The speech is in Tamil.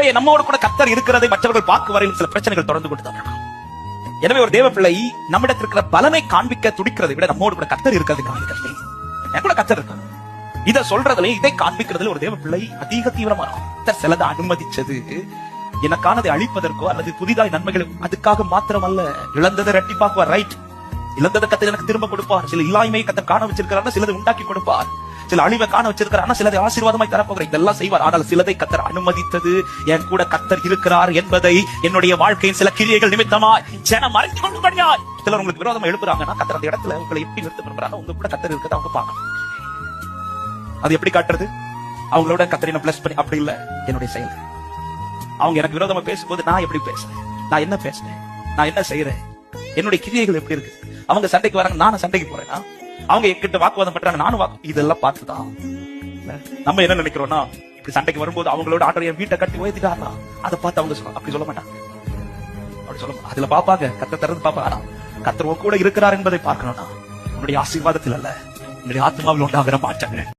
எனவே நம்மோடு கூட கர்த்தர் இருக்கிறதை மற்றவர்கள் பார்க்க வரையில் சில பிரச்சனைகள் தொடர்ந்து கொண்டுதான். எனவே ஒரு தேவ பிள்ளை நம்மிடத்தில் இருக்கிற பலனை காண்பிக்க துடிக்கிறதை விட நம்மோடு கூட கர்த்தர் இருக்கிறது காண்பிக்கிறது. என் கூட கர்த்தர் இருக்காரு. இதை சொல்றதுல இதை காண்பிக்கிறதுல ஒரு தேவ பிள்ளை அதிக தீவிரமா இருக்கும். கர்த்தர் சிலதை அனுமதிச்சது எனக்கானதை அழிப்பதற்கோ அல்லது புதிதாய் நன்மைகளை அதுக்காக மாத்திரம் அல்ல. இழந்ததை ரெட்டிப்பாக்குவார், ரைட். இழந்ததை கர்த்தர் எனக்கு திரும்ப கொடுப்பார். சில இல்லாய்மையை கர்த்தர் காண வச்சிருக்கிறார், சிலதை உண்டாக்கி கொடுப்பார். சில அழிவை காண வச்சிருக்கிறார், சிலதை ஆசீர்வாதமாய் தரப்போகிறார். இதெல்லாம் செய்வார். ஆனால் சிலதை கர்த்தர் அனுமதித்தது என் கூட கர்த்தர் இருக்கிறார் என்பதை என்னுடைய வாழ்க்கையின் சில கிரியைகள் நிமித்தமா ஜனம் அறிந்து கொள்ளும்படியாய். சிலர் உங்களுக்கு விரோதமா எழுப்புறாங்கன்னா கர்த்தர் அந்த இடத்துல உங்களை எப்படி நிறுத்த விரும்புறாங்க, உங்க கூட கர்த்தர் இருக்கிறத அவங்க பார்க்கணும். அது எப்படி காட்டுறது? அவங்களோட கர்த்தரை பிளஸ் பண்ணி அப்படி இல்ல, என்னுடைய செயல். அவங்க எனக்கு விரோதமா பேசும்போது நான் எப்படி பேசுறேன், நான் என்ன பேசுறேன், நான் என்ன செய்யறேன், என்னுடைய கிரியைகள் எப்படி இருக்கு. அவங்க சண்டைக்கு வராங்க, நானும் சண்டைக்கு போறேன்னா, அவங்க என்கிட்ட வாக்குவாதம் பண்றாங்க, நானும் இதெல்லாம் பார்த்துதான் நம்ம என்ன நினைக்கிறோம்னா, இப்படி சண்டைக்கு வரும்போது அவங்களோட ஆட்டோ என் வீட்டை கட்டி உயர்த்திட்டாங்க, அதை பார்த்து அவங்க அப்படி சொல்ல மாட்டாங்க. அப்படி சொல்ல மாட்டாங்க. அதுல பாப்பாங்க, கர்த்தர் தரது பாப்பாங்க. ஆனா கர்த்தர் கூட இருக்கிறார் என்பதை பார்க்கணும்னா உன்னுடைய ஆசீர்வாதத்தில் அல்ல, உன்னுடைய ஆத்மாவில் உண்டாகிற மாற்றங்கள்.